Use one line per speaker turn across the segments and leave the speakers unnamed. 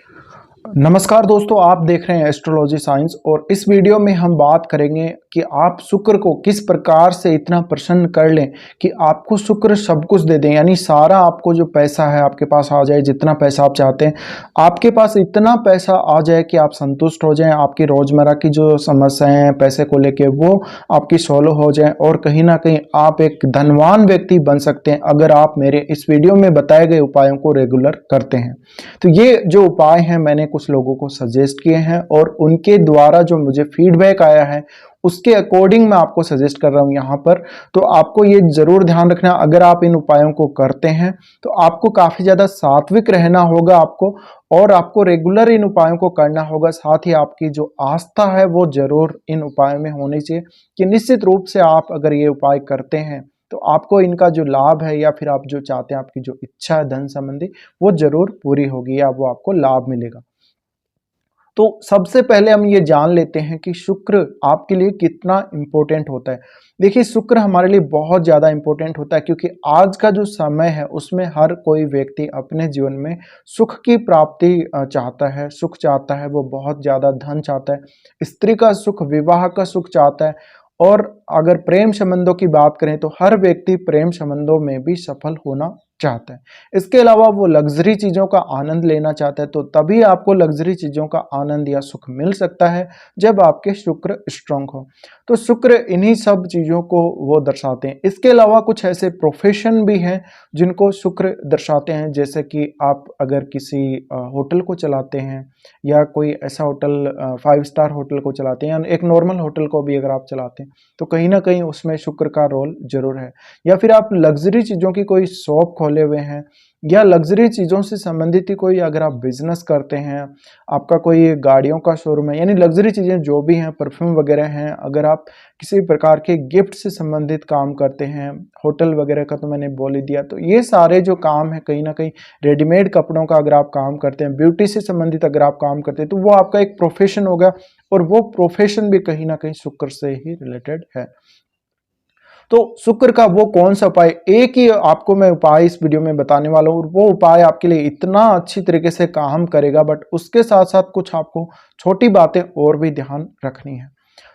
नमस्कार दोस्तों, आप देख रहे हैं एस्ट्रोलॉजी साइंस और इस वीडियो में हम बात करेंगे कि आप शुक्र को किस प्रकार से इतना प्रसन्न कर लें कि आपको शुक्र सब कुछ दे दें। यानी सारा आपको जो पैसा है आपके पास आ जाए, जितना पैसा आप चाहते हैं आपके पास इतना पैसा आ जाए कि आप संतुष्ट हो जाएं। आपकी रोजमर्रा की जो समस्याएं हैं पैसे को लेके वो आपकी सॉल्व हो जाएं और कहीं ना कहीं आप एक धनवान व्यक्ति बन सकते हैं अगर आप मेरे इस वीडियो में बताए गए उपायों को रेगुलर करते हैं। तो ये जो उपाय हैं मैंने कुछ लोगों को सजेस्ट किए हैं और उनके द्वारा जो मुझे फीडबैक आया है उसके अकॉर्डिंग मैं आपको सजेस्ट कर रहा हूं यहाँ पर। तो आपको ये जरूर ध्यान रखना, अगर आप इन उपायों को करते हैं तो आपको काफी ज्यादा सात्विक रहना होगा आपको, और आपको रेगुलर इन उपायों को करना होगा। साथ ही आपकी जो आस्था है वो जरूर इन उपायों में होनी चाहिए कि निश्चित रूप से आप अगर ये उपाय करते हैं तो आपको इनका जो लाभ है या फिर आप जो चाहते हैं आपकी जो इच्छा है धन संबंधी वो जरूर पूरी होगी या वो आपको लाभ मिलेगा। तो सबसे पहले हम ये जान लेते हैं कि शुक्र आपके लिए कितना इंपॉर्टेंट होता है। देखिए, शुक्र हमारे लिए बहुत ज़्यादा इंपॉर्टेंट होता है क्योंकि आज का जो समय है उसमें हर कोई व्यक्ति अपने जीवन में सुख की प्राप्ति चाहता है, सुख चाहता है, वो बहुत ज़्यादा धन चाहता है, स्त्री का सुख, विवाह का सुख चाहता है। और अगर प्रेम संबंधों की बात करें तो हर व्यक्ति प्रेम संबंधों में भी सफल होना चाहता है। इसके अलावा वो लग्जरी चीज़ों का आनंद लेना चाहता है, तो तभी आपको लग्जरी चीज़ों का आनंद या सुख मिल सकता है जब आपके शुक्र स्ट्रांग हो। तो शुक्र इन्हीं सब चीज़ों को वो दर्शाते हैं। इसके अलावा कुछ ऐसे प्रोफेशन भी हैं जिनको शुक्र दर्शाते हैं, जैसे कि आप अगर किसी होटल को चलाते हैं या कोई ऐसा होटल 5 स्टार होटल को चलाते हैं या एक नॉर्मल होटल को भी अगर आप चलाते हैं तो कहीं ना कहीं उसमें शुक्र का रोल जरूर है। या फिर आप लग्जरी चीज़ों की कोई शॉप खोले हुए हैं या लग्जरी चीज़ों से संबंधित ही कोई अगर आप बिजनेस करते हैं, आपका कोई गाड़ियों का शोरूम है, यानी लग्जरी चीज़ें जो भी हैं, परफ्यूम वगैरह हैं, अगर आप किसी प्रकार के गिफ्ट से संबंधित काम करते हैं, होटल वगैरह का तो मैंने बोल ही दिया। तो ये सारे जो काम है कहीं ना कहीं रेडीमेड कपड़ों का अगर आप काम करते हैं, ब्यूटी से संबंधित अगर आप काम करते हैं तो वो आपका एक प्रोफेशन होगा और वो प्रोफेशन भी कहीं ना कहीं शुक्र से ही रिलेटेड है। तो शुक्र का वो कौन सा उपाय, एक ही आपको मैं उपाय इस वीडियो में बताने वाला हूँ, वो उपाय आपके लिए इतना अच्छी तरीके से काम करेगा, बट उसके साथ साथ कुछ आपको छोटी बातें और भी ध्यान रखनी है।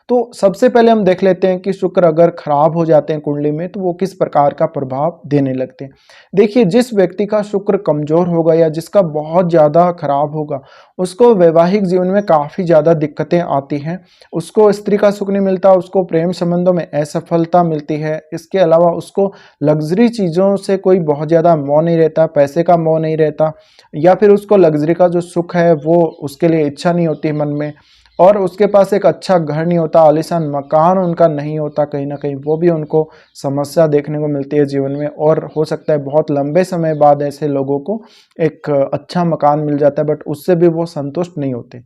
तो सबसे पहले हम देख लेते हैं कि शुक्र अगर खराब हो जाते हैं कुंडली में तो वो किस प्रकार का प्रभाव देने लगते हैं। देखिए, जिस व्यक्ति का शुक्र कमजोर होगा या जिसका बहुत ज़्यादा खराब होगा उसको वैवाहिक जीवन में काफ़ी ज़्यादा दिक्कतें आती हैं। उसको स्त्री का सुख नहीं मिलता, उसको प्रेम संबंधों में असफलता मिलती है। इसके अलावा उसको लग्जरी चीज़ों से कोई बहुत ज़्यादा मोह नहीं रहता, पैसे का मोह नहीं रहता, या फिर उसको लग्जरी का जो सुख है वो उसके लिए इच्छा नहीं होती मन में, और उसके पास एक अच्छा घर नहीं होता, आलीशान मकान उनका नहीं होता। कहीं ना कहीं वो भी उनको समस्या देखने को मिलती है जीवन में, और हो सकता है बहुत लंबे समय बाद ऐसे लोगों को एक अच्छा मकान मिल जाता है बट उससे भी वो संतुष्ट नहीं होते।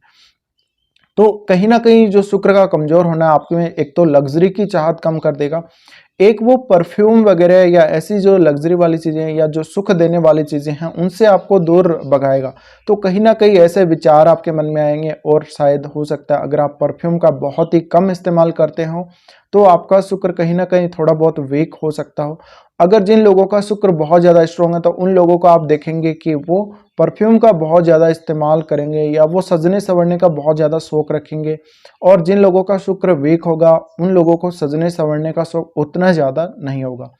तो कहीं ना कहीं जो शुक्र का कमजोर होना आपके में एक तो लग्जरी की चाहत कम कर देगा, एक वो परफ्यूम वगैरह या ऐसी जो लग्जरी वाली चीज़ें या जो सुख देने वाली चीज़ें हैं उनसे आपको दूर भगाएगा। तो कहीं ना कहीं ऐसे विचार आपके मन में आएंगे, और शायद हो सकता है अगर आप परफ्यूम का बहुत ही कम इस्तेमाल करते हो तो आपका शुक्र कहीं ना कहीं थोड़ा बहुत वीक हो सकता हो। अगर जिन लोगों का शुक्र बहुत ज़्यादा स्ट्रॉन्ग है तो उन लोगों को आप देखेंगे कि वो परफ्यूम का बहुत ज़्यादा इस्तेमाल करेंगे या वो सजने संवरने का बहुत ज़्यादा शौक रखेंगे। और जिन लोगों का शुक्र वीक होगा उन लोगों को सजने संवरने का शौक उतना ज़्यादा नहीं होगा।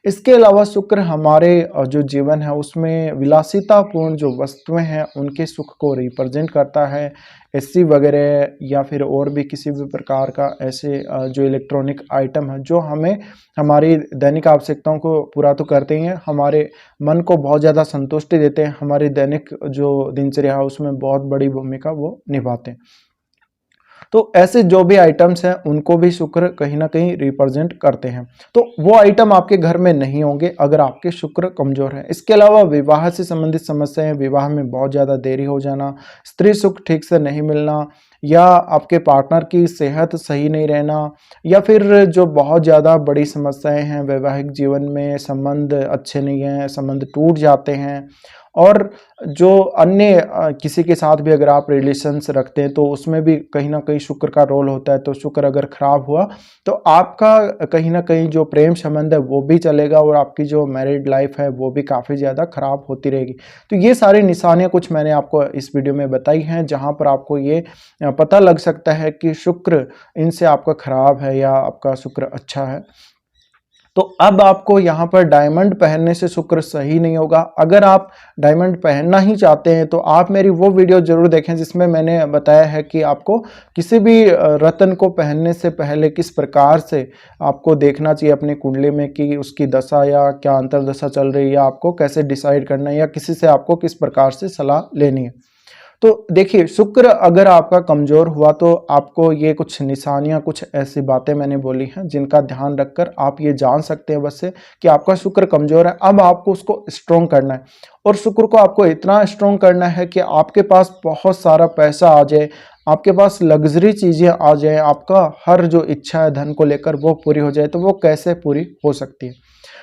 इसके अलावा शुक्र हमारे जो जीवन है उसमें विलासितापूर्ण जो वस्तुएं हैं उनके सुख को रिप्रेजेंट करता है। एसी वगैरह या फिर और भी किसी भी प्रकार का ऐसे जो इलेक्ट्रॉनिक आइटम है जो हमें हमारी दैनिक आवश्यकताओं को पूरा तो करते ही हैं, हमारे मन को बहुत ज़्यादा संतुष्टि देते हैं, हमारी दैनिक जो दिनचर्या है उसमें बहुत बड़ी भूमिका वो निभाते हैं। तो ऐसे जो भी आइटम्स हैं उनको भी शुक्र कहीं ना कहीं रिप्रेजेंट करते हैं। तो वो आइटम आपके घर में नहीं होंगे अगर आपके शुक्र कमजोर है। इसके अलावा विवाह से संबंधित समस्याएं, विवाह में बहुत ज़्यादा देरी हो जाना, स्त्री सुख ठीक से नहीं मिलना, या आपके पार्टनर की सेहत सही नहीं रहना, या फिर जो बहुत ज़्यादा बड़ी समस्याएं हैं वैवाहिक जीवन में, संबंध अच्छे नहीं हैं, संबंध टूट जाते हैं, और जो अन्य किसी के साथ भी अगर आप रिलेशंस रखते हैं तो उसमें भी कहीं ना कहीं शुक्र का रोल होता है। तो शुक्र अगर खराब हुआ तो आपका कहीं ना कहीं जो प्रेम संबंध है वो भी चलेगा और आपकी जो मैरिड लाइफ है वो भी काफ़ी ज़्यादा खराब होती रहेगी। तो ये सारी निशानियाँ कुछ मैंने आपको इस वीडियो में बताई हैं, जहाँ पर आपको ये पता लग सकता है कि शुक्र इनसे आपका खराब है या आपका शुक्र अच्छा है। तो अब आपको यहाँ पर डायमंड पहनने से शुक्र सही नहीं होगा। अगर आप डायमंड पहनना ही चाहते हैं तो आप मेरी वो वीडियो जरूर देखें जिसमें मैंने बताया है कि आपको किसी भी रत्न को पहनने से पहले किस प्रकार से आपको देखना चाहिए अपनी कुंडली में कि उसकी दशा या क्या अंतर्दशा चल रही है, या आपको कैसे डिसाइड करना है, या किसी से आपको किस प्रकार से सलाह लेनी है। तो देखिए, शुक्र अगर आपका कमज़ोर हुआ तो आपको ये कुछ निशानियाँ, कुछ ऐसी बातें मैंने बोली हैं जिनका ध्यान रखकर आप ये जान सकते हैं बस से कि आपका शुक्र कमज़ोर है। अब आपको उसको स्ट्रॉन्ग करना है, और शुक्र को आपको इतना स्ट्रॉन्ग करना है कि आपके पास बहुत सारा पैसा आ जाए, आपके पास लग्जरी चीज़ें आ जाए, आपका हर जो इच्छा है धन को लेकर वो पूरी हो जाए। तो वो कैसे पूरी हो सकती है?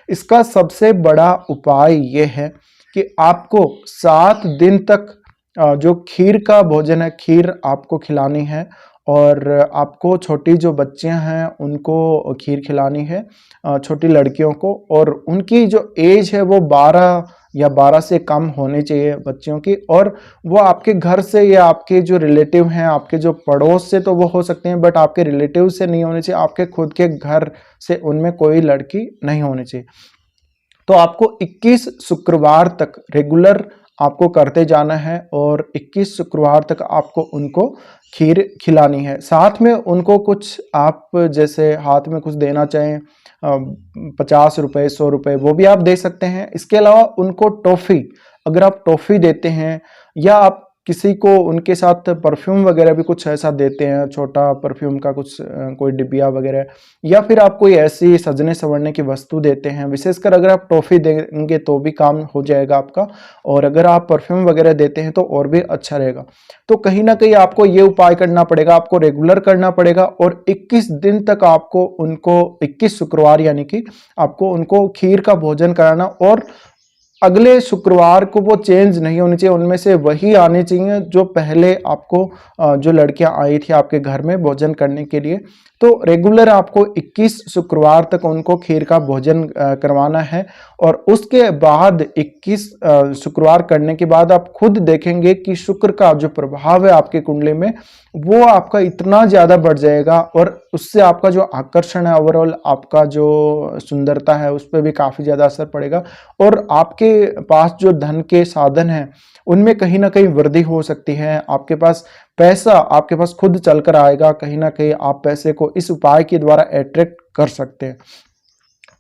इसका सबसे बड़ा उपाय ये है कि आपको 7 दिन तक जो खीर का भोजन है, खीर आपको खिलानी है, और आपको छोटी जो बच्चियां हैं उनको खीर खिलानी है, छोटी लड़कियों को, और उनकी जो एज है वो 12 या 12 से कम होनी चाहिए बच्चियों की, और वो आपके घर से या आपके जो रिलेटिव हैं, आपके जो पड़ोस से तो वो हो सकते हैं, बट आपके रिलेटिव से नहीं होने चाहिए, आपके खुद के घर से उनमें कोई लड़की नहीं होनी चाहिए। तो आपको 21 शुक्रवार तक रेगुलर आपको करते जाना है, और 21 शुक्रवार तक आपको उनको खीर खिलानी है। साथ में उनको कुछ आप जैसे हाथ में कुछ देना चाहें, 50 रुपये, 100 रुपये, वो भी आप दे सकते हैं। इसके अलावा उनको टॉफ़ी, अगर आप टॉफ़ी देते हैं, या आप किसी को उनके साथ परफ्यूम वगैरह भी कुछ ऐसा देते हैं, छोटा परफ्यूम का कुछ कोई डिबिया वगैरह, या फिर आप कोई ऐसी सजने संवरने की वस्तु देते हैं, विशेषकर अगर आप टॉफ़ी देंगे तो भी काम हो जाएगा आपका, और अगर आप परफ्यूम वगैरह देते हैं तो और भी अच्छा रहेगा। तो कहीं ना कहीं आपको ये उपाय करना पड़ेगा, आपको रेगुलर करना पड़ेगा, और 21 दिन तक आपको उनको, 21 शुक्रवार यानी कि आपको उनको खीर का भोजन कराना, और अगले शुक्रवार को वो चेंज नहीं होनी चाहिए, उनमें से वही आने चाहिए जो पहले आपको जो लड़कियां आई थी आपके घर में भोजन करने के लिए। तो रेगुलर आपको 21 शुक्रवार तक उनको खीर का भोजन करवाना है, और उसके बाद 21 शुक्रवार करने के बाद आप खुद देखेंगे कि शुक्र का जो प्रभाव है आपके कुंडली में वो आपका इतना ज़्यादा बढ़ जाएगा, और उससे आपका जो आकर्षण है, ओवरऑल आपका जो सुंदरता है उस पर भी काफ़ी ज़्यादा असर पड़ेगा, और आपके पास जो धन के साधन हैं उनमें कहीं ना कहीं वृद्धि हो सकती है। आपके पास पैसा आपके पास खुद चलकर आएगा, कहीं ना कहीं आप पैसे को इस उपाय के द्वारा अट्रैक्ट कर सकते हैं।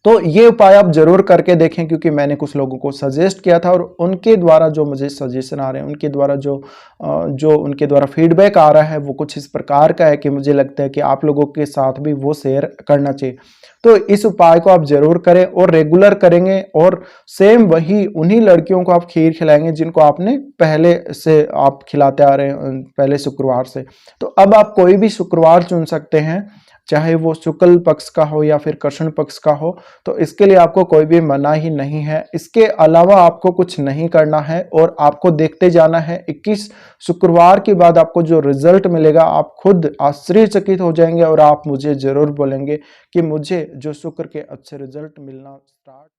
तो ये उपाय आप जरूर करके देखें, क्योंकि मैंने कुछ लोगों को सजेस्ट किया था, और उनके द्वारा जो मुझे सजेशन आ रहे हैं, उनके द्वारा जो उनके द्वारा फीडबैक आ रहा है वो कुछ इस प्रकार का है कि मुझे लगता है कि आप लोगों के साथ भी वो शेयर करना चाहिए। तो इस उपाय को आप जरूर करें, और रेगुलर करेंगे, और सेम वही उन्हीं लड़कियों को आप खीर खिलाएंगे जिनको आपने पहले से आप खिलाते आ रहे हैं, पहले शुक्रवार से। तो अब आप कोई भी शुक्रवार चुन सकते हैं, चाहे वो शुक्ल पक्ष का हो या फिर कृष्ण पक्ष का हो, तो इसके लिए आपको कोई भी मना ही नहीं है। इसके अलावा आपको कुछ नहीं करना है, और आपको देखते जाना है। 21 शुक्रवार के बाद आपको जो रिजल्ट मिलेगा आप खुद आश्चर्यचकित हो जाएंगे, और आप मुझे जरूर बोलेंगे कि मुझे जो शुक्र के अच्छे रिजल्ट मिलना स्टार्ट